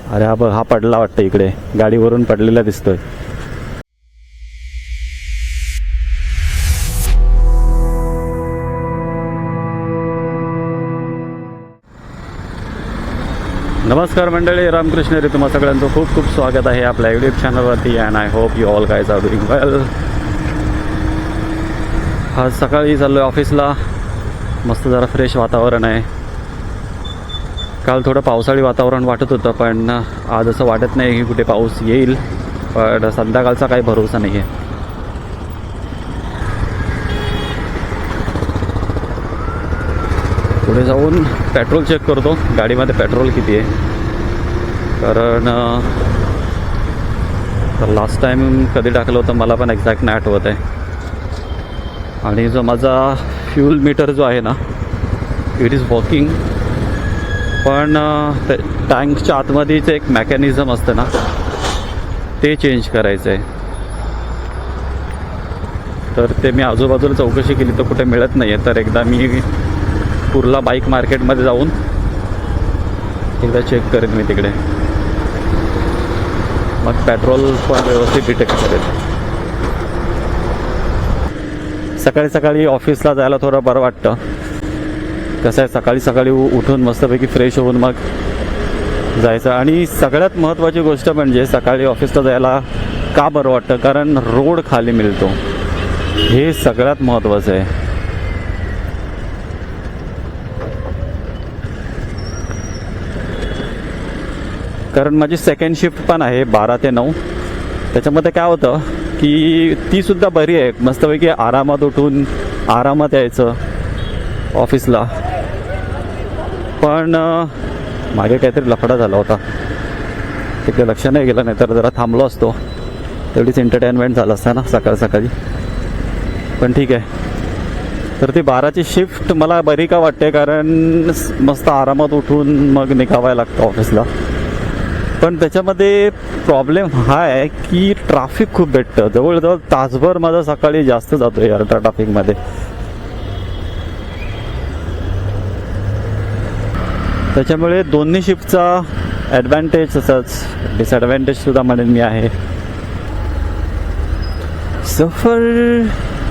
अरे हा बघ, हा पडला वाटतं इकडे, गाडीवरून पडलेला दिसतोय. नमस्कार मंडळी, रामकृष्ण हरी. तुम्हा सगळ्यांचं खूप खूप स्वागत आहे आपल्या यूट्यूब चॅनलवरती. And I hope you all guys are doing well. आज सकाळी चाललो आहे ऑफिसला. मस्त जरा फ्रेश वातावरण आहे. काल थोडं पावसाळी वातावरण वाटत होतं, पण आज असं वाटत नाही की कुठे पाऊस येईल. पण संध्याकाळचा काही भरोसा नाही आहे. पुढे जाऊन पेट्रोल चेक करतो, गाडीमध्ये पेट्रोल किती आहे. कारण लास्ट टाईम कधी टाकलं होतं मला पण एक्झॅक्ट नाही आठवत आहे. आणि जो माझा फ्यूल मीटर जो आहे ना, इट इज वर्किंग. पण टँकच्या आतमध्येच एक मेकॅनिझम असतं ना, ते चेंज करायचं आहे. तर ते मी आजूबाजूला चौकशी केली तर कुठे मिळत नाही आहे. तर एकदा मी कुर्ला बाईक मार्केटमध्ये जाऊन एकदा चेक करेन मी तिकडे. मग पेट्रोल पण व्यवस्थित डिटेक्ट करेल. सकाळी सकाळी ऑफिसला जायला थोडं बरं वाटतं. कसं आहे, सकाळी सकाळी उठून मस्तपैकी फ्रेश होऊन मग जायचं. आणि सगळ्यात महत्त्वाची गोष्ट म्हणजे सकाळी ऑफिसला जायला का बरं वाटतं, कारण रोड खाली मिळतो. हे सगळ्यात महत्त्वाचं आहे. कारण माझी सेकंड शिफ्ट पण आहे 12 ते 9. त्याच्यामध्ये काय होतं की तीसुद्धा बरी आहे. मस्तपैकी आरामात उठून आरामात यायचं ऑफिसला. पण मागे काहीतरी लफडा झाला होता, तिकडे लक्ष नाही गेलं. नाही तर जरा थांबलो असतो, तेवढीच एंटरटेनमेंट झालं असतं ना सकाळ सकाळी. पण ठीक आहे. तर ती 12ची शिफ्ट मला बरी का वाटते, कारण मस्त आरामात उठून मग निघावायला लागतं ऑफिसला. पण त्याच्यामध्ये प्रॉब्लेम हा आहे की ट्रॅफिक खूप भेटतं. जवळजवळ तासभर माझा सकाळी जास्त जातो यार ट्रॅफिकमध्ये. त्याच्यामुळे दोन्ही शिफ्टचा ॲडव्हान्टेज तसंच डिसॲडव्हान्टेजसुद्धा म्हणेन मी आहे. सफर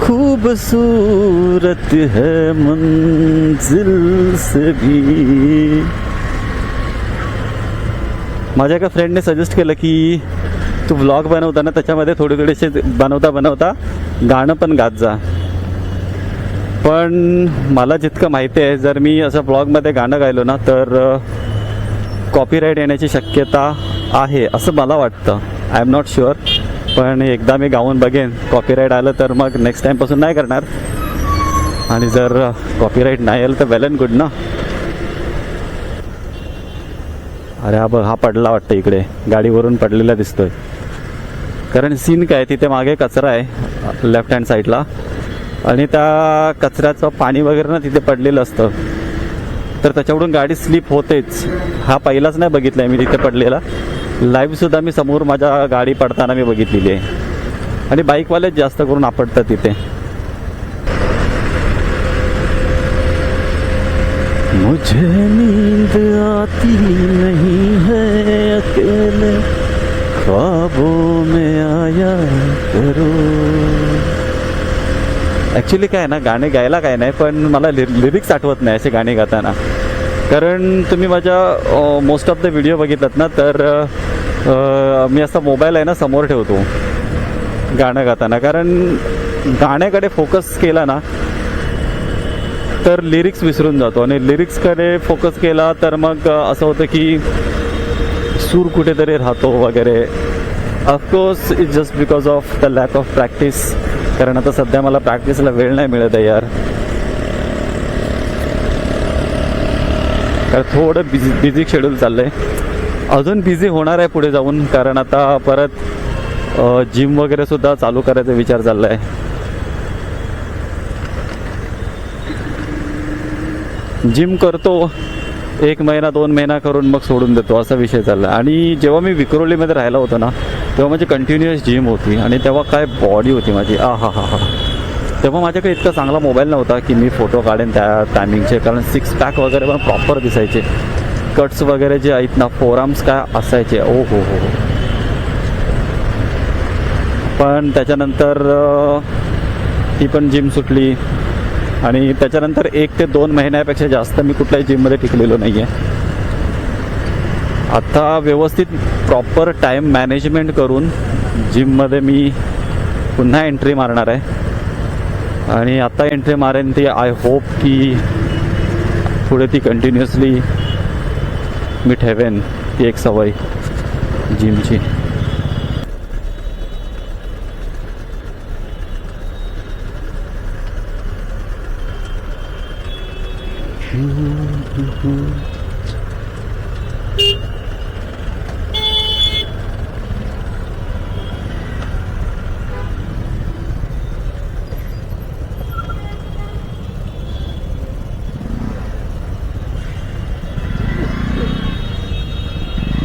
खूबसूरत है मंजिल से भी. माझ्या एका फ्रेंडने सजेस्ट केलं की तू व्लॉग बनवताना त्याच्यामध्ये थोडेसे बनवता गाणं पण गात जा. पण मला जितकं माहिती आहे, जर मी असं ब्लॉगमध्ये गाणं गायलो ना तर कॉपीराईट येण्याची शक्यता आहे असं मला वाटतं. I am not sure. पण एकदा मी गाऊन बघेन. कॉपीराईट आलं तर मग नेक्स्ट टाईमपासून नाही करणार. आणि जर कॉपीराईट नाही आलं तर वेल अँड गुड ना. अरे हा बघ, हा पडला वाटतं इकडे, गाडीवरून पडलेला दिसतोय. कारण सीन काय, तिथे मागे कचरा आहे लेफ्ट हँड साईडला. आणि त्या कचऱ्याचं पाणी वगैरे ना तिथे पडलेलं असतं. तर त्याच्याकडून गाडी स्लिप होतेच. हा पहिलाच नाही बघितला आहे मी तिथे पडलेला. लाईव्हसुद्धा मी समोर माझ्या गाडी पडताना मी बघितलेली आहे. आणि बाईकवालेच जास्त करून आपटतात तिथे. मुझे नींद आती नहीं है, अकेले ख्वाबों में आया करो. ॲक्च्युली काय ना, गाणे गायला काय नाही, पण मला लिरिक्स आठवत नाही असे गाणे गाताना. कारण तुम्ही माझ्या मोस्ट ऑफ द व्हिडिओ बघितलात ना, तर मी असा मोबाईल आहे ना समोर ठेवतो गाणं गाताना. कारण गाण्याकडे फोकस केला ना तर लिरिक्स विसरून जातो. आणि लिरिक्सकडे फोकस केला तर मग असं होतं की सूर कुठेतरी राहतो वगैरे. Of course it's just because of the lack of practice. कारण आता सध्या मला प्रॅक्टिसला वेळ नाही मिळत आहे यार. कारण थोडं बिझी शेड्यूल चाललं आहे. अजून बिझी होणार आहे पुढे जाऊन. कारण आता परत जिम वगैरे सुद्धा चालू करायचा विचार चालला आहे. जिम करतो 1 महिना 2 महिना करून मग सोडून देतो, असा विषय चालला. आणि जेव्हा मी विक्रोलीमध्ये राहिला होतो ना, तेव्हा माझी कंटिन्युअस जिम होती. आणि तेव्हा काय बॉडी होती माझी, हा. तेव्हा माझ्याकडे इतका चांगला मोबाईल नव्हता की मी फोटो काढेन त्या टायमिंगचे. कारण 6 पॅक वगैरे पण प्रॉपर दिसायचे. कट्स वगैरे जे आहेत ना, फोराम्स काय असायचे, ओ हो हो. पण त्याच्यानंतर ती पण जिम सुटली आणि त्याच्यानंतर 1 ते 2 महिन्यापेक्षा जास्त मी कुठल्याही जिममध्ये टिकलेलो नाही आहे. आता व्यवस्थित प्रॉपर टाईम मॅनेजमेंट करून जिममध्ये मी पुन्हा एंट्री मारणार आहे. आणि आता एंट्री मारेन ती आय होप की पुढे ती कंटिन्युअसली मी ठेवेन ती एक सवय जिमची.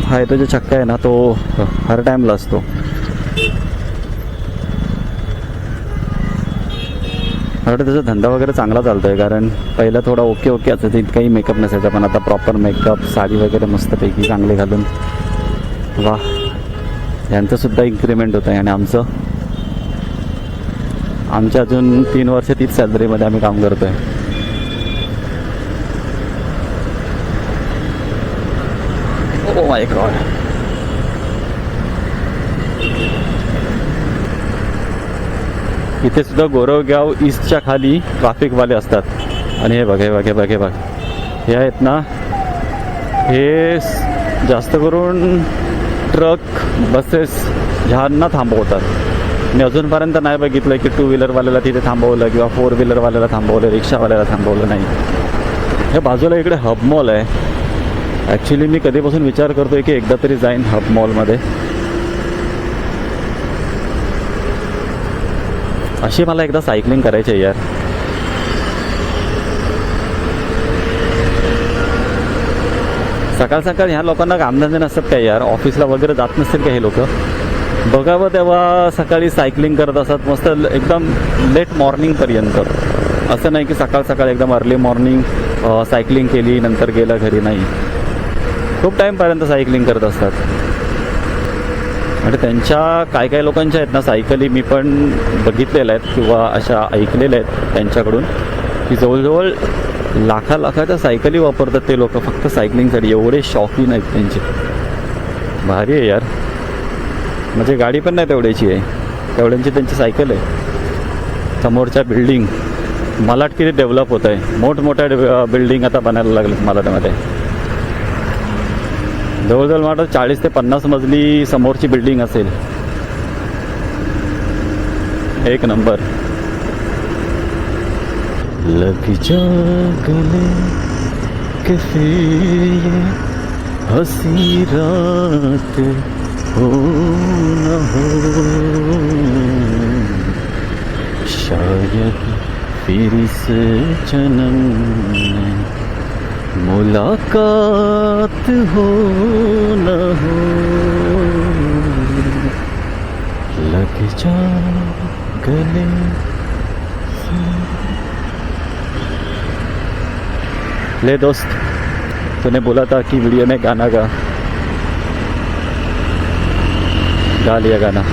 हा तो जो चक्का आहे ना, तो हर टाईमला असतो. मला त्याचा धंदा वगैरे चांगला चालतोय, कारण पहिलं थोडा ओके असायचं, इतकाही मेकअप नसायचा, पण आता प्रॉपर मेकअप, साडी वगैरे मस्तपैकी चांगले घालून, वा, यांचंसुद्धा इन्क्रीमेंट होत आहे. आणि आमच्या अजून 3 वर्ष तीच सॅलरीमध्ये आम्ही काम करतोय. Oh my God. इथे सुद्धा गोरेगाव ईस्टच्या खाली ट्रॅफिकवाले असतात. आणि हे बघ, हे आहेत ना, हे जास्त करून ट्रक, बसेस ह्यांना थांबवतात. मी अजूनपर्यंत नाही बघितलं की 2 व्हीलरवाल्याला तिथे थांबवलं किंवा 4 व्हीलरवाल्याला थांबवलं, रिक्षावाल्याला थांबवलं नाही. हे बाजूला इकडे हब मॉल आहे. ॲक्च्युली मी कधीपासून विचार करतोय की एकदा तरी जाईन हब मॉलमध्ये. अशी मला एकदा सायकलिंग करायची आहे यार. सकाळ ह्या लोकांना कामधंदे नसतात काय यार, ऑफिसला वगैरे जात नसतील का हे लोक? बघावं तेव्हा सकाळी सायकलिंग करत असतात मस्त, एकदम लेट मॉर्निंगपर्यंत. असं नाही की सकाळ एकदम अर्ली मॉर्निंग सायकलिंग केली नंतर गेलं घरी, नाही, खूप टाईमपर्यंत सायकलिंग करत असतात. आणि त्यांच्या काय लोकांच्या आहेत ना सायकली, मी पण बघितलेल्या आहेत किंवा अशा ऐकलेल्या आहेत त्यांच्याकडून, की जवळजवळ लाखाच्या सायकली वापरतात ते लोक फक्त सायकलिंगसाठी. एवढे शौकीन आहेत त्यांचे. भारी आहे यार. म्हणजे गाडी पण नाही तेवढ्याची आहे, तेवढ्यांची त्यांची सायकल आहे. समोरच्या बिल्डिंग मलाट किती डेव्हलप होत आहे, मोठमोठ्या बिल्डिंग आता बनायला लागलेत मलाटमध्ये. जवळजवळ मला 40 ते 50 मजली समोरची बिल्डिंग असेल. एक नंबर. लग जा गले के फिर ये हंसी रात हो न हो, शायद फिर इस जन्म में मुलाकात हो न हो. लग जा गले. ले दोस्त, तूने बोला था कि वीडियो में गाना गा लिया गाना.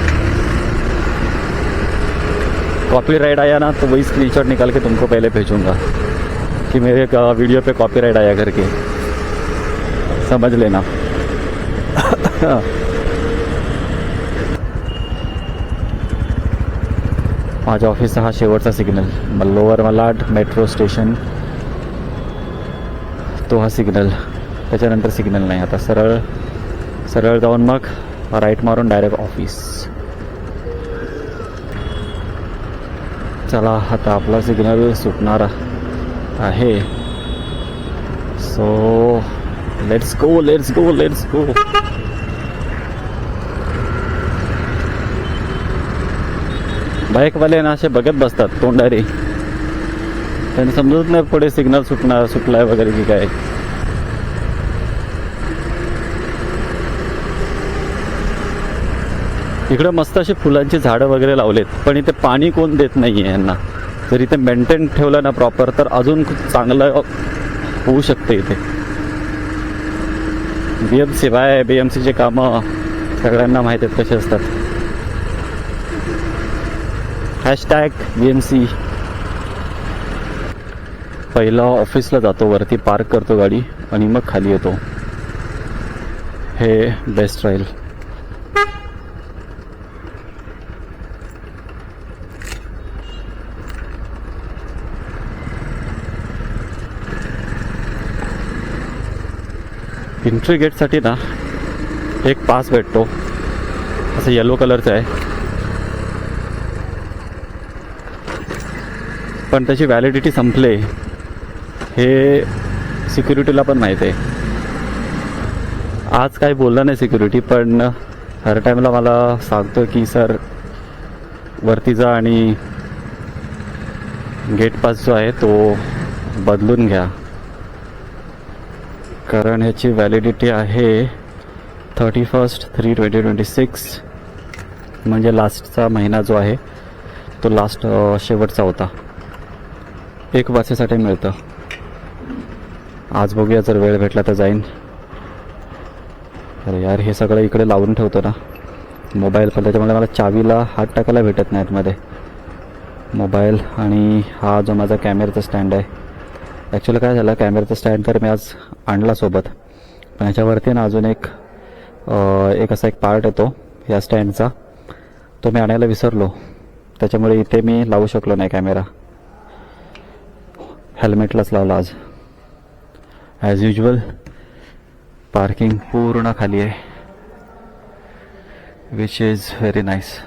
कॉपीराइट आया ना तो वही स्क्रीनशॉट निकाल के तुमको पहले भेजूंगा कि मेरे वीडियो पे कॉपीराइट आया करके, समझ लेना. माझ्या ऑफिसचा हा शेवटचा signal, lower Malad metro station, तो हा सिग्नल. त्याच्यानंतर सिग्नल नाही. आता सरळ जाऊन मग राईट मारून डायरेक्ट ऑफिस. चला, आता आपला सिग्नल सुटणार आहे. So let's go. बाईकवाले ना असे बघत बसतात तोंडारी, त्यांना समजत नाही पुढे सिग्नल सुटलाय वगैरे की काय. इकडे मस्त अशी फुलांची झाडं वगैरे लावलेत, पण इथे पाणी कोण देत नाही आहे यांना. जर इथे मेंटेन ठेवलं ना प्रॉपर तर अजून खूप चांगलं होऊ शकतं इथे. BMC बाय BMCचे कामं सगळ्यांना माहीत आहेत कसे असतात. #BMC. पहिला ऑफिसला जातो, वरती पार्क करतो गाडी आणि मग खाली येतो. हे बेस्ट राहील. एंट्री गेटसाठी ना एक पास भेटतो, असं येलो कलरचं आहे, पण त्याची व्हॅलिडिटी संपले हे सिक्युरिटीला पण माहीत आहे. आज काही बोलला नाही सिक्युरिटी, पण हर टाईमला मला सांगतो की सर वरती जा आणि गेट पास जो आहे तो बदलून घ्या, कारण ह्याची व्हॅलिडिटी आहे 31/3/2026, म्हणजे लास्टचा महिना जो आहे तो लास्ट शेवटचा होता. 1 वर्षासाठी मिळतं. आज बघूया, जर वेळ भेटला तर जाईन. अरे यार, हे सगळं इकडे लावून ठेवतो ना मोबाईल, पण त्याच्यामुळे मला चावीला हात टाकायला भेटत नाही आतमध्ये. मोबाईल आणि हा जो माझा कॅमेराचा स्टँड आहे, ॲक्च्युली काय झालं, कॅमेराचा स्टँड तर मी आज आणला सोबत, पण ह्याच्यावरती ना अजून एक असा एक पार्ट येतो या स्टँडचा, तो मी आणायला विसरलो. त्याच्यामुळे इथे मी लावू शकलो नाही कॅमेरा. हेल्मेटलाच लावला आज. ॲज युजल पार्किंग पूर्ण खाली आहे, विच इज व्हेरी नाईस.